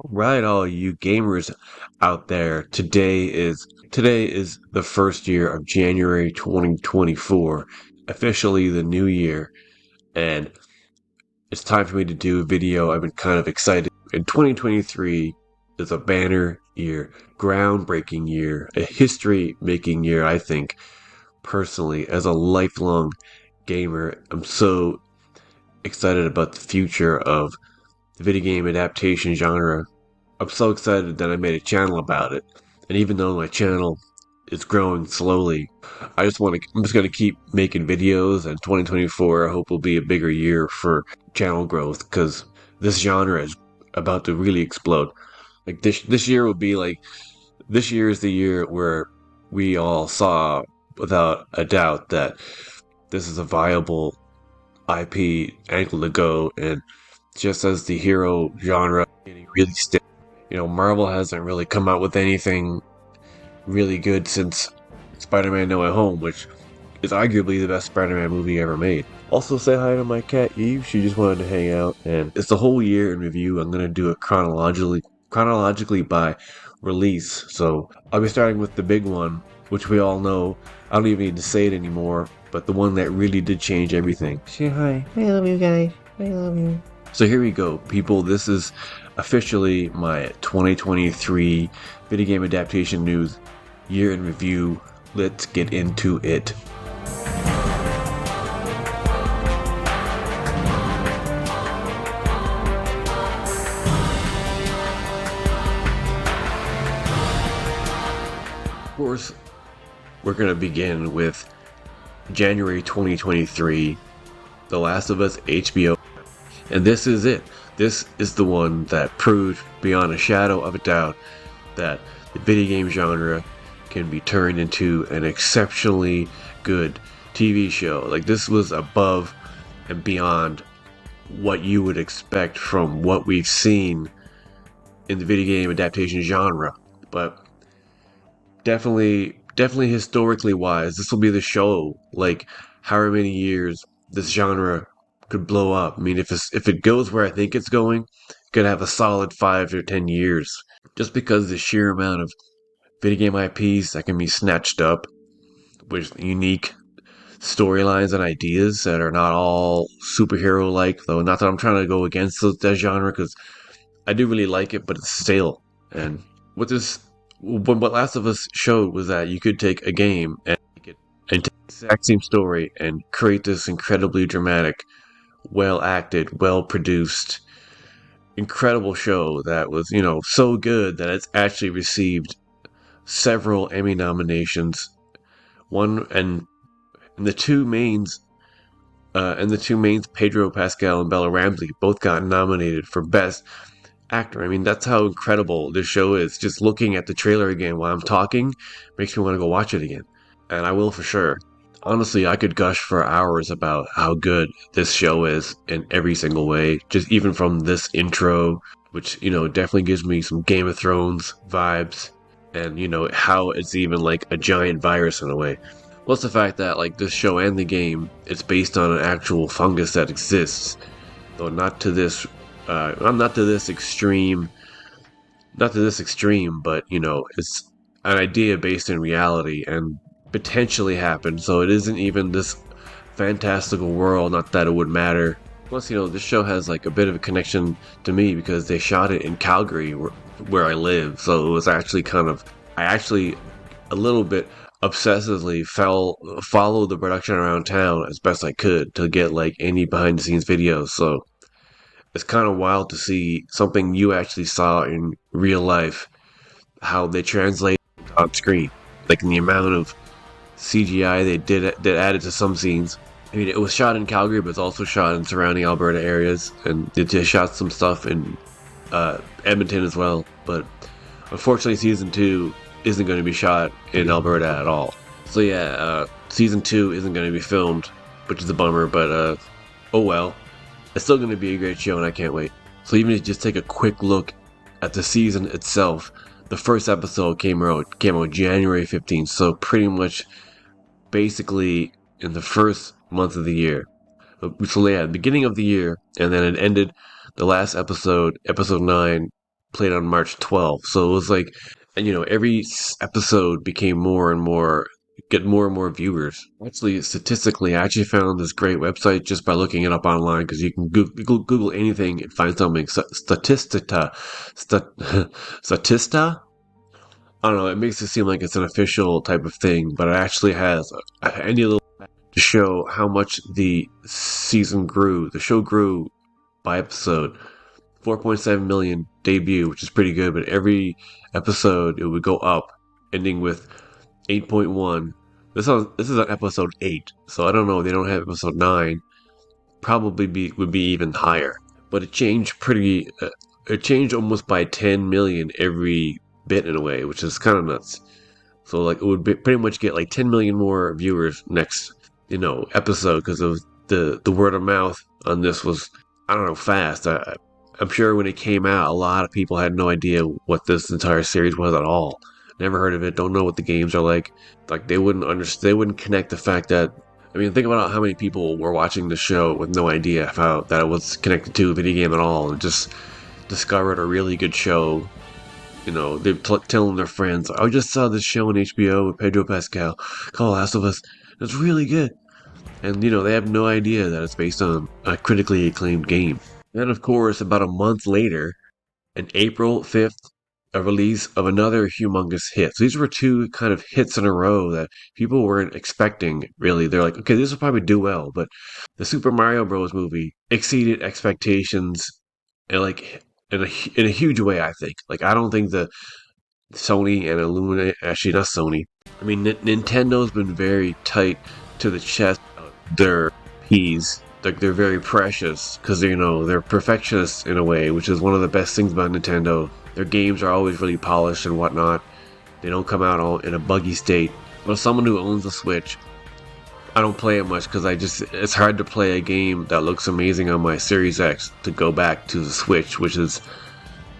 Right, all you gamers out there. Today is the first year of January 2024, officially the new year, and it's time for me to do a video. I've been kind of excited. And 2023 is a banner year, groundbreaking year, a history-making year, I think, personally, as a lifelong gamer. I'm so excited about the future of the video game adaptation genre. I'm so excited that I made a channel about it. And even though my channel is growing slowly, I'm just going to keep making videos. And 2024, I hope will be a bigger year for channel growth because this genre is about to really explode. Like this year will be like, this year is the year where we all saw without a doubt that this is a viable IP angle to go. And just as the hero genre getting really stiff, Marvel hasn't really come out with anything really good since Spider-Man No Way Home, which is arguably the best Spider-Man movie ever made. Also, say hi to my cat Eve. She just wanted to hang out, and it's the whole year in review. I'm gonna do it chronologically by release. So I'll be starting with the big one, which we all know. I don't even need to say it anymore, but the one that really did change everything. Say hi. I love you guys. I love you. So here we go, people. This is officially my 2023 video game adaptation news year in review. Let's get into it. Of course, we're going to begin with January 2023, The Last of Us HBO. And this is it. This is the one that proved beyond a shadow of a doubt that the video game genre can be turned into an exceptionally good TV show. Like, this was above and beyond what you would expect from what we've seen in the video game adaptation genre. But definitely historically wise, this will be the show, like, however many years this genre could blow up. I mean, if it goes where I think it's going, it could have a solid 5 or 10 years. Just because the sheer amount of video game IPs that can be snatched up with unique storylines and ideas that are not all superhero like, though not that I'm trying to go against that genre, because I do really like it, but it's stale. And what Last of Us showed was that you could take a game and take the exact same story and create this incredibly dramatic, well acted, well produced, incredible show that was, so good that it's actually received several Emmy nominations. One and the two mains, Pedro Pascal and Bella Ramsey, both got nominated for Best Actor. I mean, that's how incredible this show is. Just looking at the trailer again while I'm talking makes me want to go watch it again, and I will for sure. Honestly, I could gush for hours about how good this show is in every single way. Just even from this intro, which, definitely gives me some Game of Thrones vibes, and, how it's even like a giant virus in a way. Plus the fact that, like, this show and the game, it's based on an actual fungus that exists, though not to this, not to this extreme, but, it's an idea based in reality and potentially happened, so it isn't even this fantastical world, not that it would matter. Plus, this show has, like, a bit of a connection to me because they shot it in Calgary, where I live, so it was actually I actually, a little bit obsessively follow the production around town as best I could to get, like, any behind the scenes videos. So it's kind of wild to see something you actually saw in real life, how they translate on screen, like in the amount of CGI they did added to some scenes. I mean, it was shot in Calgary, but it's also shot in surrounding Alberta areas, and they just shot some stuff in Edmonton as well. But unfortunately, season 2 isn't going to be shot in Alberta at all. So yeah, season 2 isn't going to be filmed, which is a bummer, but oh well. It's still going to be a great show, and I can't wait. So even if you just take a quick look at the season itself, the first episode came out January 15th, so pretty much basically in the first month of the year. So yeah, beginning of the year, and then it ended the last episode, episode 9, played on March 12th. So it was like, and every episode became more and more, get more and more viewers. Actually, statistically, I actually found this great website just by looking it up online because you can Google anything and find something. Statista. I don't know. It makes it seem like it's an official type of thing, but it actually has any little to show how much the show grew by episode. 4.7 million debut, which is pretty good, but every episode it would go up, ending with 8.1. This is on episode 8, so I don't know. They don't have episode 9. Probably would be even higher, but it changed pretty. It changed almost by 10 million every bit in a way, which is kind of nuts. So like it would pretty much get like 10 million more viewers next, episode because of the word of mouth on this was, I don't know, fast. I'm sure when it came out, a lot of people had no idea what this entire series was at all. Never heard of it. Don't know what the games are like. Like they wouldn't understand. They wouldn't connect the fact that. I mean, think about how many people were watching the show with no idea how that it was connected to a video game at all, and just discovered a really good show. They're telling their friends, "I just saw this show on HBO with Pedro Pascal called Lastofus. It's really good." And they have no idea that it's based on a critically acclaimed game. Then, of course, about a month later, on April 5th, a release of another humongous hit. So these were two kind of hits in a row that people weren't expecting, really. They're like, okay, this will probably do well. But the Super Mario Bros. Movie exceeded expectations and like in a huge way, I think. Like, I don't think the Sony and Illumina, actually not Sony. I mean, Nintendo's been very tight to the chest of their P's. Like they're very precious because they're perfectionists in a way, which is one of the best things about Nintendo. Their games are always really polished and whatnot. They don't come out all in a buggy state. But as someone who owns a Switch, I don't play it much because it's hard to play a game that looks amazing on my Series X to go back to the Switch, which is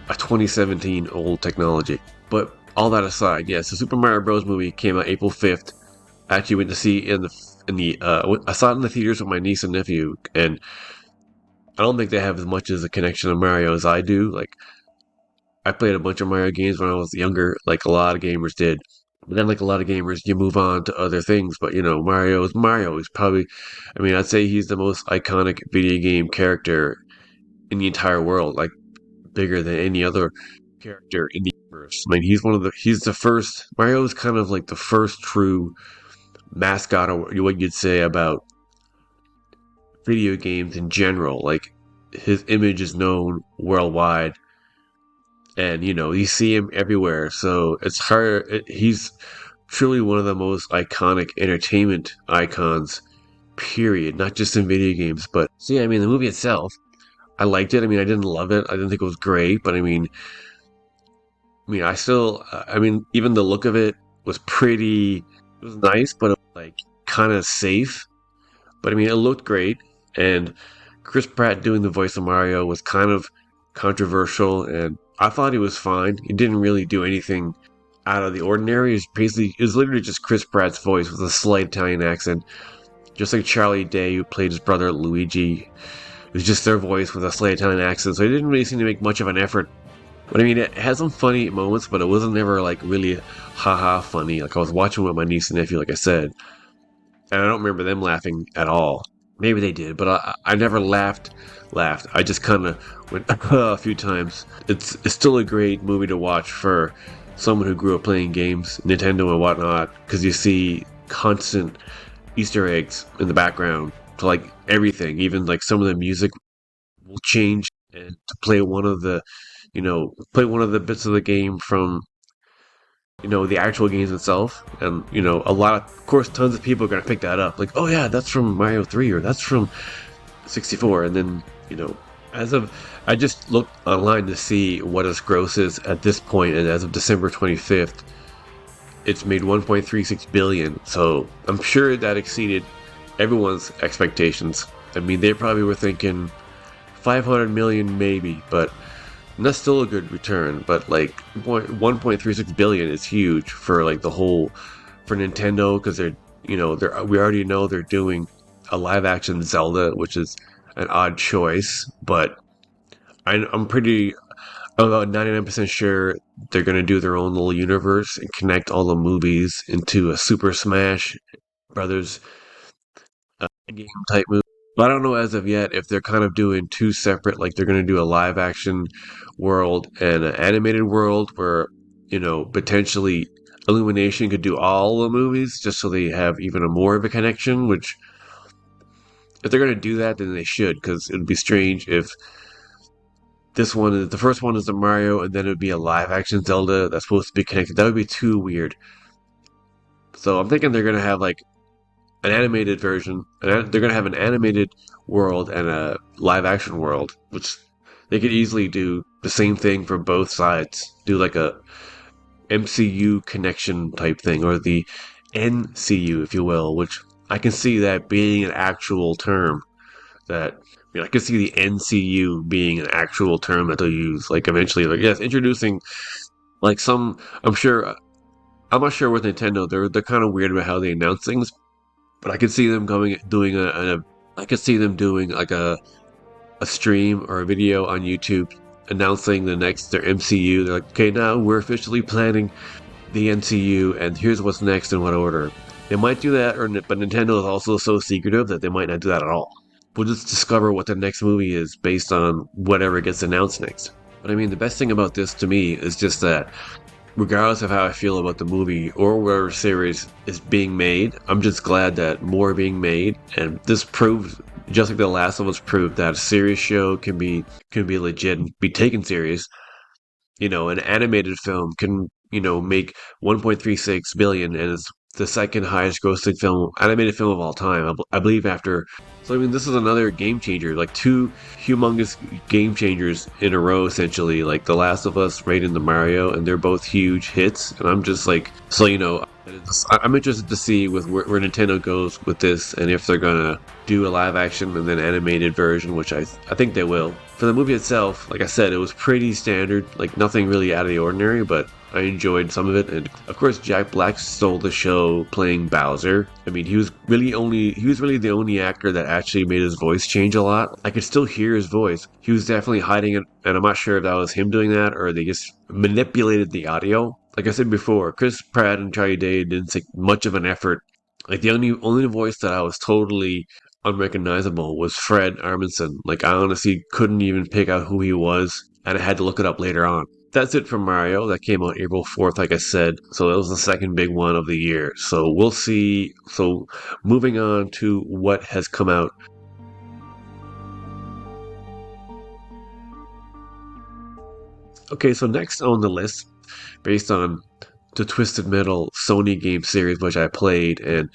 a 2017 old technology. But all that aside, yes, the Super Mario Bros. Movie came out April 5th. I actually went to see I saw it in the theaters with my niece and nephew, and I don't think they have as much as a connection to Mario as I do. Like, I played a bunch of Mario games when I was younger, like a lot of gamers did. But then, like a lot of gamers, you move on to other things. But Mario is Mario. He's probably, I mean, I'd say he's the most iconic video game character in the entire world. Like, bigger than any other character in the universe. I mean, he's the first. Mario is kind of like the first true mascot, or what you'd say about video games in general. Like his image is known worldwide, and you see him everywhere. So it's hard. He's truly one of the most iconic entertainment icons. Period. Not just in video games, but see. I mean, the movie itself, I liked it. I mean, I didn't love it. I didn't think it was great, but I still. I mean, even the look of it was pretty. It was nice, but it was like kind of safe. But I mean, it looked great, and Chris Pratt doing the voice of Mario was kind of controversial, and I thought he was fine. He didn't really do anything out of the ordinary. It was literally just Chris Pratt's voice with a slight Italian accent, just like Charlie Day, who played his brother Luigi. It was just their voice with a slight Italian accent, so he didn't really seem to make much of an effort. But I mean, it had some funny moments, but it wasn't never like really haha funny. Like I was watching with my niece and nephew, like I said, and I don't remember them laughing at all. Maybe they did, but I never laughed. I just kind of went a few times. It's still a great movie to watch for someone who grew up playing games, Nintendo and whatnot, because you see constant Easter eggs in the background to like everything. Even like some of the music will change and to play one of the bits of the game from the actual games itself. And a lot of course tons of people are going to pick that up, like, oh yeah, that's from Mario 3 or that's from 64. And then I just looked online to see what its gross is at this point, and as of December 25th, it's made 1.36 billion. So I'm sure that exceeded everyone's expectations. I mean, they probably were thinking 500 million maybe, but that's still a good return. But like 1.36 billion is huge for like the whole, for Nintendo, because we already know they're doing a live action Zelda, which is an odd choice, but I'm about 99% sure they're going to do their own little universe and connect all the movies into a Super Smash Brothers game type movie. But I don't know as of yet if they're kind of doing two separate, like they're going to do a live action world and an animated world where, potentially Illumination could do all the movies just so they have even a more of a connection, which if they're going to do that, then they should, because it would be strange if the first one is the Mario, and then it would be a live action Zelda that's supposed to be connected. That would be too weird. So I'm thinking they're gonna have like an animated version, and they're gonna have an animated world and a live action world, which they could easily do the same thing for both sides. Do like a MCU connection type thing, or the NCU, if you will, which I can see that being an actual term that I could see the NCU being an actual term that they'll use. Like eventually, like yes, introducing like some. I'm not sure with Nintendo. They're kind of weird about how they announce things, but I could see them doing I could see them doing like a stream or a video on YouTube announcing their MCU. They're like, okay, now we're officially planning the NCU, and here's what's next in what order. They might do that, but Nintendo is also so secretive that they might not do that at all. We'll just discover what the next movie is based on whatever gets announced next. But I mean, the best thing about this to me is just that, regardless of how I feel about the movie or whatever series is being made, I'm just glad that more are being made. And this proves, just like The Last of Us proved, that a series show can be legit and be taken serious. An animated film can, make 1.36 billion and is the second highest grossing animated film of all time. I believe after. So I mean, this is another game changer, like two humongous game changers in a row, essentially. Like The Last of Us, right into Mario, and they're both huge hits. And I'm just like, so I'm interested to see with where Nintendo goes with this, and if they're gonna do a live action and then animated version, which I think they will. For the movie itself, like I said, it was pretty standard, like nothing really out of the ordinary, but I enjoyed some of it. And of course, Jack Black stole the show playing Bowser. I mean, he was really the only actor that actually made his voice change a lot. I could still hear his voice. He was definitely hiding it, and I'm not sure if that was him doing that or they just manipulated the audio. Like I said before, Chris Pratt and Charlie Day didn't take much of an effort. Like the only voice that I was totally unrecognizable was Fred Armisen. Like I honestly couldn't even pick out who he was, and I had to look it up later on. That's it for Mario. That came out April 4th, like I said. So that was the second big one of the year. So we'll see. So moving on to what has come out. Okay, so next on the list, based on the Twisted Metal Sony game series, which I played, and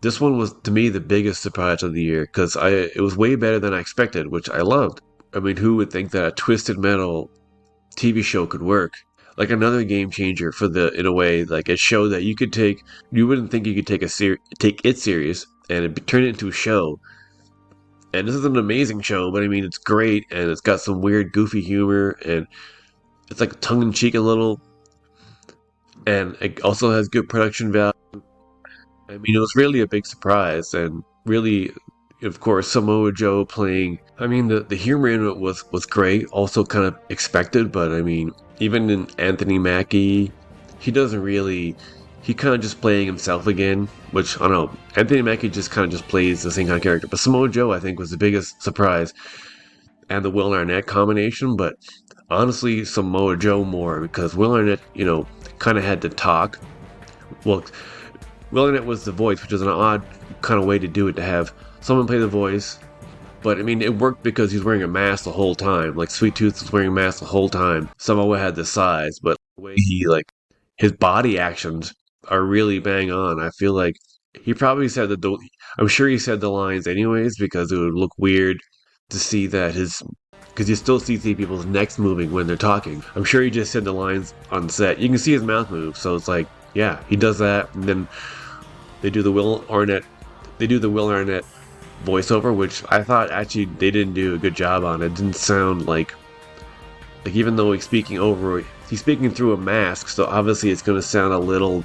this one was to me the biggest surprise of the year because it was way better than I expected, which I loved. I mean, who would think that a Twisted Metal TV show could work? Like another game changer for in a way, like it showed that you wouldn't think you could take it serious and turn it into a show. And this is an amazing show, but I mean, it's great and it's got some weird, goofy humor and it's like tongue in cheek a little, and it also has good production value. I mean, it was really a big surprise, and really, of course, Samoa Joe playing. I mean, the humor in it was great, also kind of expected, but I mean, even in Anthony Mackie, he kind of just playing himself again, which I don't know. Anthony Mackie just kind of just plays the same kind of character, but Samoa Joe, I think, was the biggest surprise, and the Will Arnett combination, but honestly, Samoa Joe more because Will Arnett, kind of had to talk. Well, Will Arnett was the voice, which is an odd kind of way to do it, to have someone play the voice. But I mean, it worked because he was wearing a mask the whole time. Like Sweet Tooth was wearing a mask the whole time. Samoa had the size, but the way his body actions are really bang on. I feel like he probably said I'm sure he said the lines anyways because it would look weird to see that because you still see people's necks moving when they're talking. I'm sure he just said the lines on set. You can see his mouth move, so it's like, yeah, he does that, and then they do the Will Arnett voiceover, which I thought actually they didn't do a good job on. It didn't sound like even though he's speaking through a mask, so obviously it's going to sound a little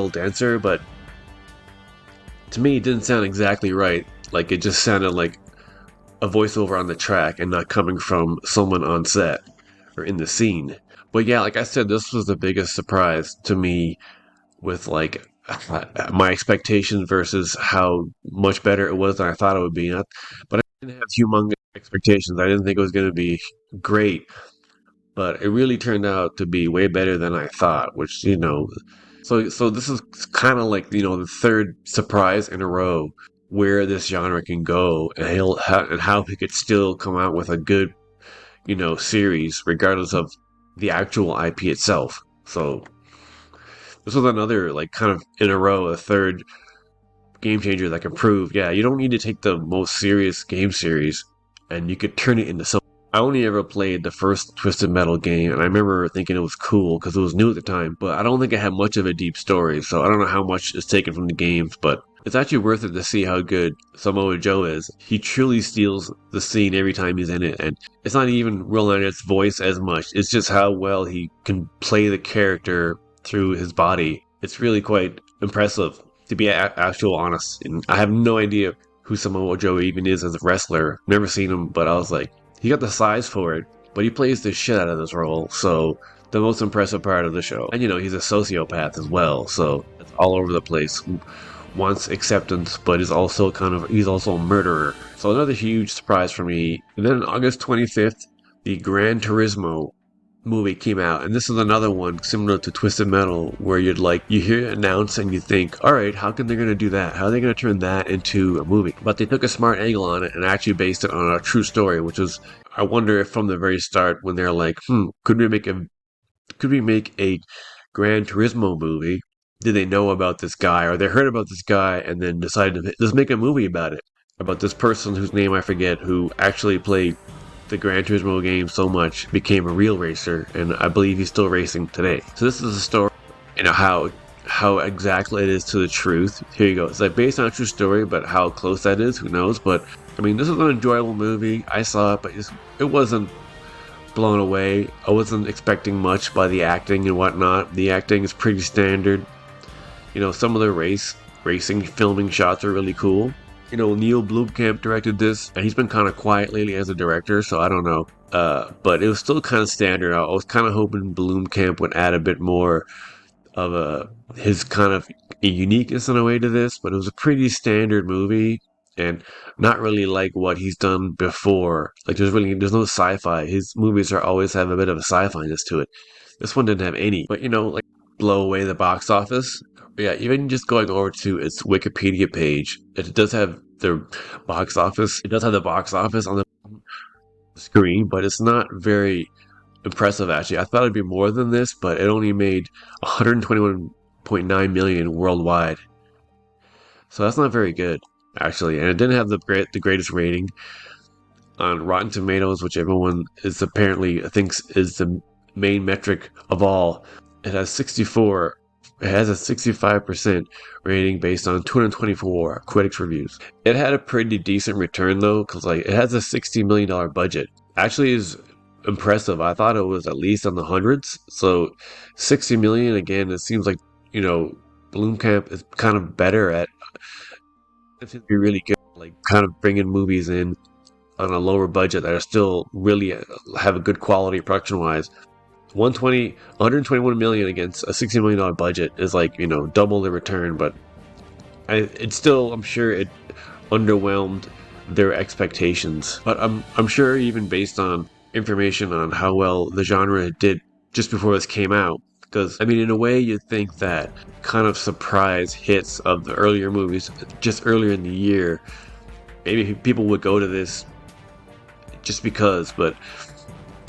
denser, but to me it didn't sound exactly right. Like it just sounded like a voiceover on the track and not coming from someone on set or in the scene. But yeah, like I said, this was the biggest surprise to me with like my expectations versus how much better it was than I thought it would be. But I didn't have humongous expectations. I didn't think it was going to be great, but it really turned out to be way better than I thought. Which so this is kind of like the third surprise in a row where this genre can go, and how he could still come out with a good series regardless of the actual IP itself. So this was another like kind of in a row, a third game changer that can prove, yeah, you don't need to take the most serious game series and you could turn it into something. I only ever played the first Twisted Metal game, and I remember thinking it was cool because it was new at the time, but I don't think it had much of a deep story, so I don't know how much is taken from the games, but it's actually worth it to see how good Samoa Joe is. He truly steals the scene every time he's in it, and it's not even Will Arnett's voice as much, it's just how well he can play the character through his body. It's really quite impressive, to be actual honest, and I have no idea who Samoa Joe even is as a wrestler. Never seen him, but I was like, he got the size for it, but he plays the shit out of this role, so the most impressive part of the show. And he's a sociopath as well, so it's all over the place. Wants acceptance, but he's also a murderer. So another huge surprise for me. And then on August 25th, the Gran Turismo movie came out, and this is another one similar to Twisted Metal, where you hear it announced and you think, all right, how come they're going to do that? How are they going to turn that into a movie? But they took a smart angle on it and actually based it on a true story, which is, I wonder if from the very start when they're like, could we make a Gran Turismo movie? Did they know about this guy, or they heard about this guy and then decided to let's make a movie about it, about this person whose name I forget, who actually played the Gran Turismo game so much, became a real racer, and I believe he's still racing today. So this is a story, how exactly it is to the truth. Here you go. It's like based on a true story, but how close that is, who knows? But I mean, this is an enjoyable movie. I saw it, but it wasn't blown away. I wasn't expecting much by the acting and whatnot. The acting is pretty standard. Some of the racing filming shots are really cool. Neil Blomkamp directed this, and he's been kind of quiet lately as a director, so I don't know. But it was still kind of standard. I was kind of hoping Blomkamp would add a bit more of his kind of a uniqueness in a way to this, but it was a pretty standard movie, and not really like what he's done before. Like there's no sci-fi. His movies always have a bit of a sci-fi-ness to it. This one didn't have any, but like blow away the box office. Yeah, even just going over to its Wikipedia page, it does have the box office. It does have the box office on the screen, but it's not very impressive, actually. I thought it'd be more than this, but it only made 121.9 million worldwide. So that's not very good, actually. And it didn't have the greatest rating on Rotten Tomatoes, which everyone is apparently thinks is the main metric of all. It has 64. It has a 65% rating based on 224 critics reviews. It had a pretty decent return though, because it has a $60 million budget. Actually is impressive. I thought it was at least on the hundreds. So 60 million, again, it seems like, Blomkamp is kind of better at it to be really good, like kind of bringing movies in on a lower budget that are still really have a good quality production wise. 121 million against a $60 million budget is double the return, but it's still, I'm sure it underwhelmed their expectations. But I'm sure even based on information on how well the genre did just before this came out, because I mean, in a way, you'd think that kind of surprise hits of the earlier movies just earlier in the year, maybe people would go to this just because, but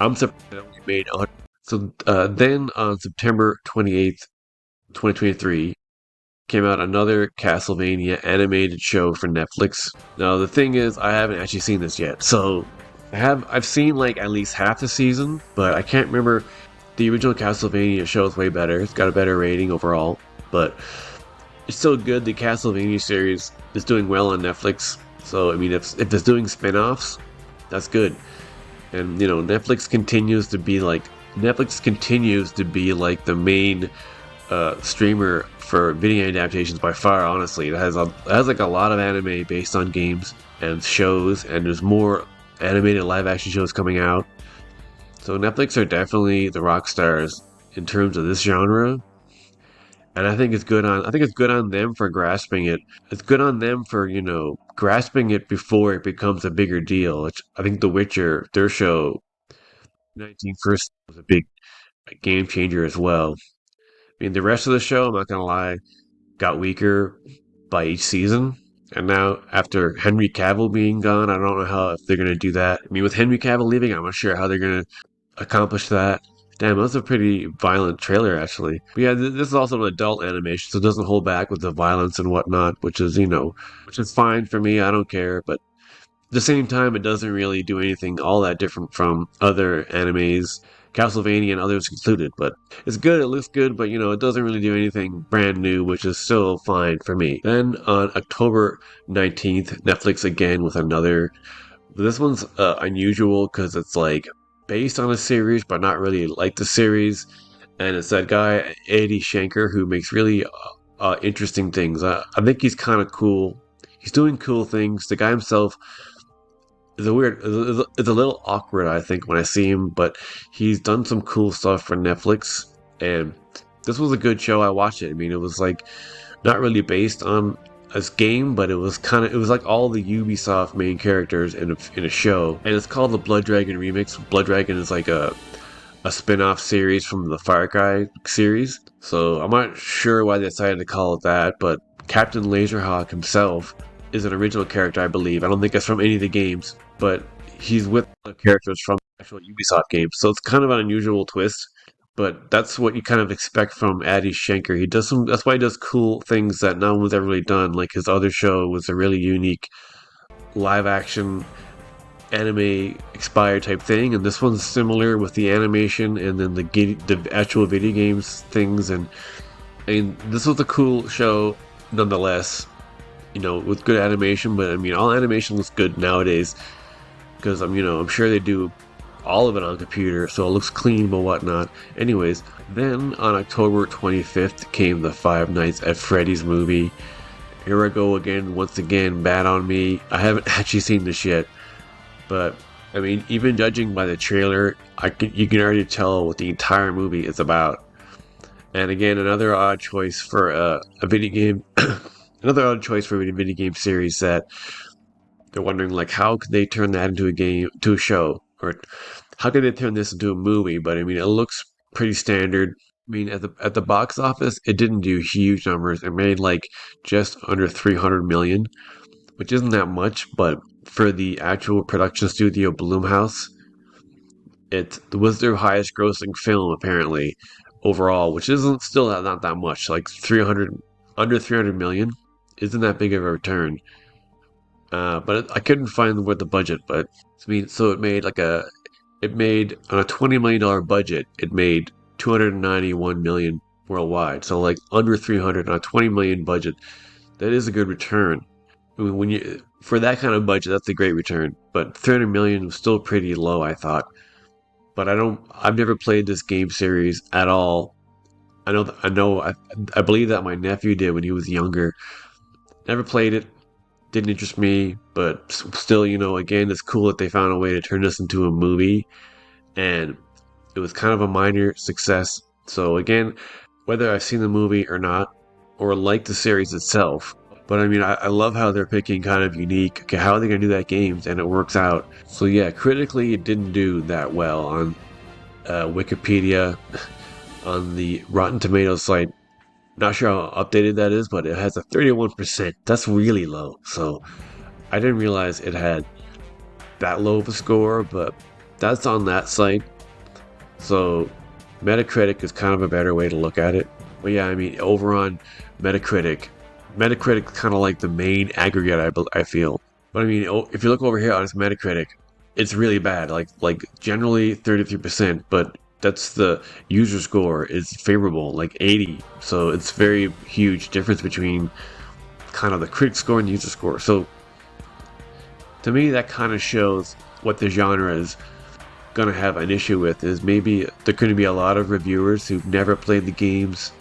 I'm surprised it only made 100. So then on September 28th, 2023, came out another Castlevania animated show for Netflix. Now the thing is, I haven't actually seen this yet. So I've seen at least half the season, but I can't remember. The original Castlevania show is way better. It's got a better rating overall, but it's still good. The Castlevania series is doing well on Netflix. So I mean, if it's doing spin-offs, that's good. And Netflix continues to be like the main streamer for video adaptations by far. Honestly, it has like a lot of anime based on games and shows, and there's more animated live action shows coming out. So Netflix are definitely the rock stars in terms of this genre, and I think it's good on them for grasping it. It's good on them for grasping it before it becomes a bigger deal. I think The Witcher, their show 19 First was a big game changer as well. I mean, the rest of the show, I'm not gonna lie, got weaker by each season. And now, after Henry Cavill being gone, I don't know how if they're gonna do that. I mean, with Henry Cavill leaving, I'm not sure how they're gonna accomplish that. Damn, that was a pretty violent trailer, actually. But yeah, this is also an adult animation, so it doesn't hold back with the violence and whatnot, which is fine for me. I don't care. But at the same time, it doesn't really do anything all that different from other animes, Castlevania and others included. But it's good, it looks good, but it doesn't really do anything brand new, which is still fine for me. Then on October 19th, Netflix again with another. This one's unusual because it's like based on a series, but not really like the series. And it's that guy, Eddie Shanker, who makes really interesting things. I think he's kind of cool. He's doing cool things. The guy himself it's a little awkward, I think, when I see him, but he's done some cool stuff for Netflix, and this was a good show. I watched it. I mean, it was like not really based on a game, but it was like all the Ubisoft main characters in a show, and it's called the Blood Dragon Remix. Blood Dragon is like a spin-off series from the Far Cry series, so I'm not sure why they decided to call it that, but Captain Laserhawk himself is an original character, I believe. I don't think it's from any of the games, but he's with the characters from actual Ubisoft games, so it's kind of an unusual twist. But that's what you kind of expect from Adi Shankar. He does some. That's why he does cool things that no one's ever really done. Like his other show was a really unique live action anime expired type thing, and this one's similar with the animation and then the actual video games things. And this was a cool show nonetheless. With good animation. But I mean, all animation looks good nowadays because I'm sure they do all of it on computer, so it looks clean but whatnot. Anyways, then on October 25th came the Five Nights at Freddy's movie. Here I go again, once again, bad on me. I haven't actually seen this yet, but I mean, even judging by the trailer, you can already tell what the entire movie is about. And again, another odd choice for a video game. Another odd choice for a video game series that they're wondering, like, how could they turn that into a show, or how could they turn this into a movie? But I mean, it looks pretty standard. I mean, at the box office, it didn't do huge numbers. It made like just under 300 million, which isn't that much, but for the actual production studio Blumhouse, it was their highest grossing film apparently overall, which isn't still not that much. Like 300 under 300 million isn't that big of a return. But I couldn't find where the budget. But I mean, so it made on a $20 million budget, it made 291 million worldwide. So like under 300 on a 20 million budget, that is a good return. I mean, when you for that kind of budget, that's a great return. But 300 million was still pretty low, I thought. But I've never played this game series at all. I believe that my nephew did when he was younger. Never played it, didn't interest me, but still, again, it's cool that they found a way to turn this into a movie, and it was kind of a minor success. So again, whether I've seen the movie or not, or like the series itself, but I mean, I love how they're picking kind of unique, okay, how are they going to do that games, and it works out. So yeah, critically, it didn't do that well on Wikipedia, on the Rotten Tomatoes site. Not sure how updated that is, but it has a 31%. That's really low. So I didn't realize it had that low of a score, but that's on that site. So Metacritic is kind of a better way to look at it. But yeah, I mean, over on Metacritic is kind of like the main aggregate, I feel. But I mean, if you look over here on its Metacritic, it's really bad. Like generally 33%, but that's the user score is favorable, like 80. So it's very huge difference between kind of the critic score and the user score. So to me, that kind of shows what the genre is going to have an issue with, is maybe there could be a lot of reviewers who've never played the games,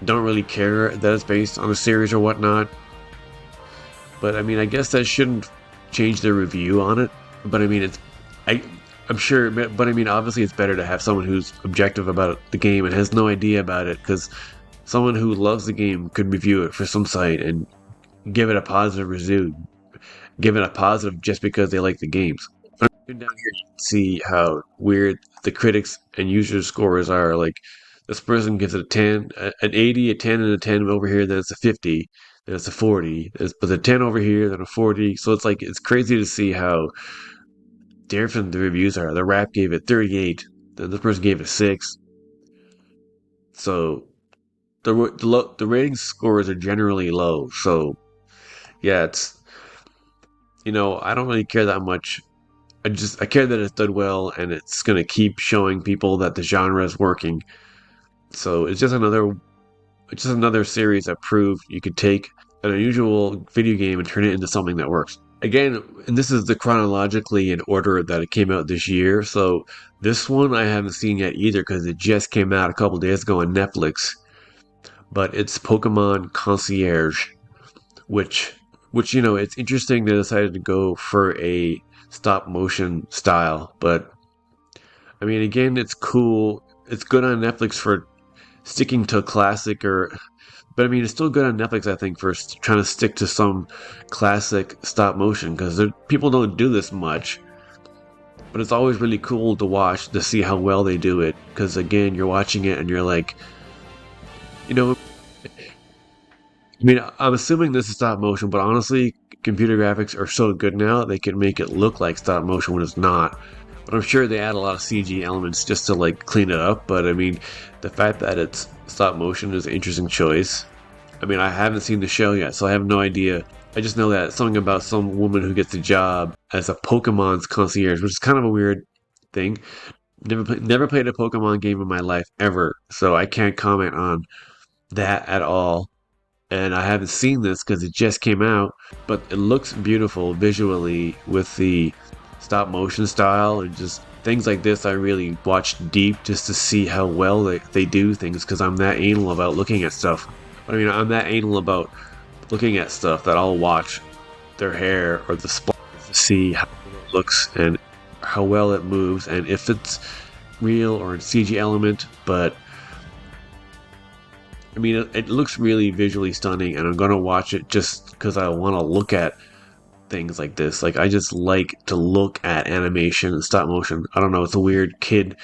don't really care that it's based on a series or whatnot. But I mean, I guess that shouldn't change their review on it. But I mean, I, I'm sure. But I mean, obviously, it's better to have someone who's objective about the game and has no idea about it, because someone who loves the game could review it for some site and give it a positive review, give it a positive just because they like the games. Down here, you can see how weird the critics and user scores are. Like, this person gives it a 10, an 80, a 10, and a 10 over here. Then it's a 50, then it's a 40. But a 10 over here, then a 40. So it's like, it's crazy to see how different the reviews are. The Rap gave it 38, then this person gave it 6. So the rating scores are generally low. So yeah, I don't really care that much. I care that it's done well and it's gonna keep showing people that the genre is working. So it's just another series that proved you could take an unusual video game and turn it into something that works. Again, and this is the chronologically in order that it came out this year. So this one I haven't seen yet either because it just came out a couple days ago on Netflix. But it's Pokemon Concierge, which it's interesting they decided to go for a stop motion style. But I mean, again, it's cool. It's good on Netflix for sticking to a classic, but I mean, it's still good on Netflix, I think, for trying to stick to some classic stop motion because people don't do this much. But it's always really cool to watch to see how well they do it. Because again, you're watching it and you're like, you know, I mean, I'm assuming this is stop motion, but honestly, computer graphics are so good now they can make it look like stop motion when it's not. But I'm sure they add a lot of CG elements just to like clean it up. But I mean, the fact that it's stop motion is an interesting choice. I mean, I haven't seen the show yet, so I have no idea. I just know that something about some woman who gets a job as a Pokemon's concierge, which is kind of a weird thing. Never played a Pokemon game in my life ever, so I can't comment on that at all. And I haven't seen this because it just came out, but it looks beautiful visually with the stop motion style and just things like this. I really watch deep just to see how well they do things because I'm that anal about looking at stuff. I mean, I'm that anal about looking at stuff that I'll watch their hair or the splines to see how it looks and how well it moves and if it's real or a CG element. But I mean, it looks really visually stunning, and I'm gonna watch it just because I want to look at things like this. Like, I just like to look at animation and stop motion. I don't know, it's a weird kid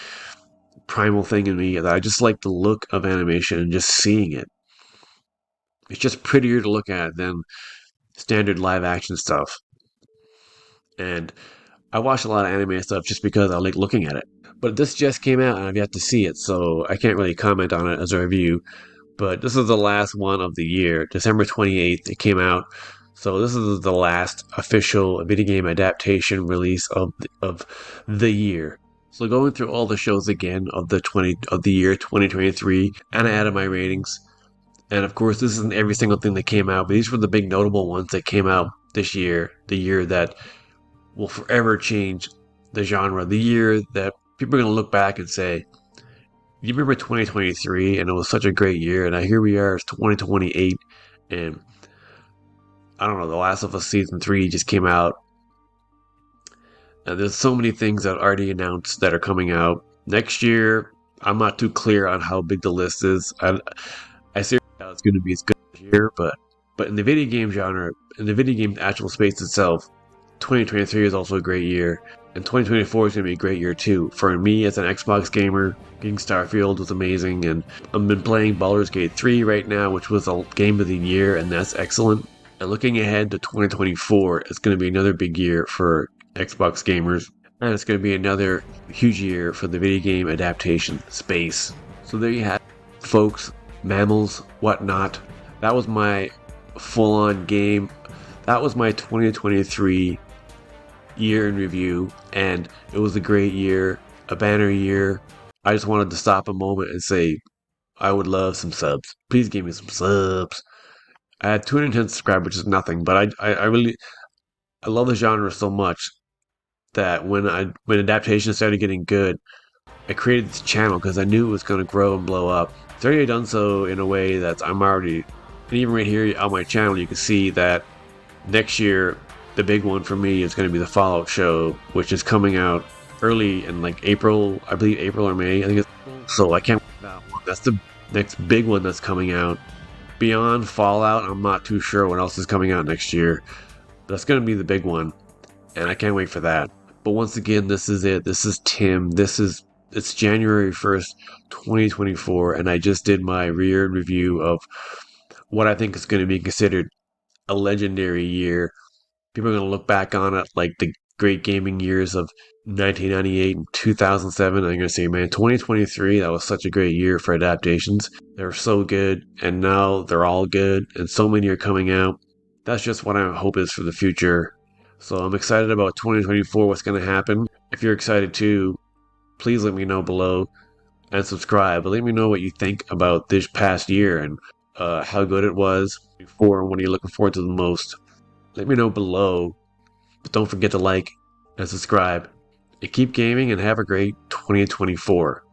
primal thing in me that I just like the look of animation and just seeing it. It's just prettier to look at than standard live action stuff. And I watch a lot of anime stuff just because I like looking at it. But this just came out and I've yet to see it, so I can't really comment on it as a review. But this is the last one of the year. December 28th, it came out. So this is the last official video game adaptation release of the year. So going through all the shows again of the year 2023, and I added my ratings. And of course, this isn't every single thing that came out, but these were the big notable ones that came out this year, the year that will forever change the genre, the year that people are going to look back and say, you remember 2023 and it was such a great year, and now here we are, it's 2028, and I don't know, The Last of Us Season 3 just came out, and there's so many things that are already announced that are coming out. Next year, I'm not too clear on how big the list is. I see how it's going to be as good as year, but in the video game genre, in the video game actual space itself, 2023 is also a great year, and 2024 is going to be a great year too. For me as an Xbox gamer, getting Starfield was amazing, and I've been playing Baldur's Gate 3 right now, which was a game of the year, and that's excellent. And looking ahead to 2024, it's going to be another big year for Xbox gamers, and it's going to be another huge year for the video game adaptation space. So there you have it, folks, mammals, whatnot. That was my full-on game. That was my 2023 year in review, and it was a great year, a banner year. I just wanted to stop a moment and say I would love some subs. Please give me some subs. I had 210 subscribers, which is nothing, but I really love the genre so much that when adaptation started getting good, I created this channel because I knew it was going to grow and blow up. It's already done so in a way that I'm already, and even right here on my channel, you can see that next year, the big one for me is going to be the Fallout show, which is coming out early in like April, I believe April or May. I think it's so I can't wait for that one. That's the next big one that's coming out. Beyond Fallout, I'm not too sure what else is coming out next year. That's going to be the big one, and I can't wait for that. But once again, this is it. This is Tim. It's January 1st, 2024, and I just did my year review of what I think is going to be considered a legendary year. People are going to look back on it like the great gaming years of 1998 and 2007. I'm going to say, man, 2023, that was such a great year for adaptations. They're so good, and now they're all good, and so many are coming out. That's just what I hope is for the future. So I'm excited about 2024, what's going to happen. If you're excited too, please let me know below and subscribe. But let me know what you think about this past year and how good it was before and what are you looking forward to the most. Let me know below. But don't forget to like and subscribe. And keep gaming and have a great 2024.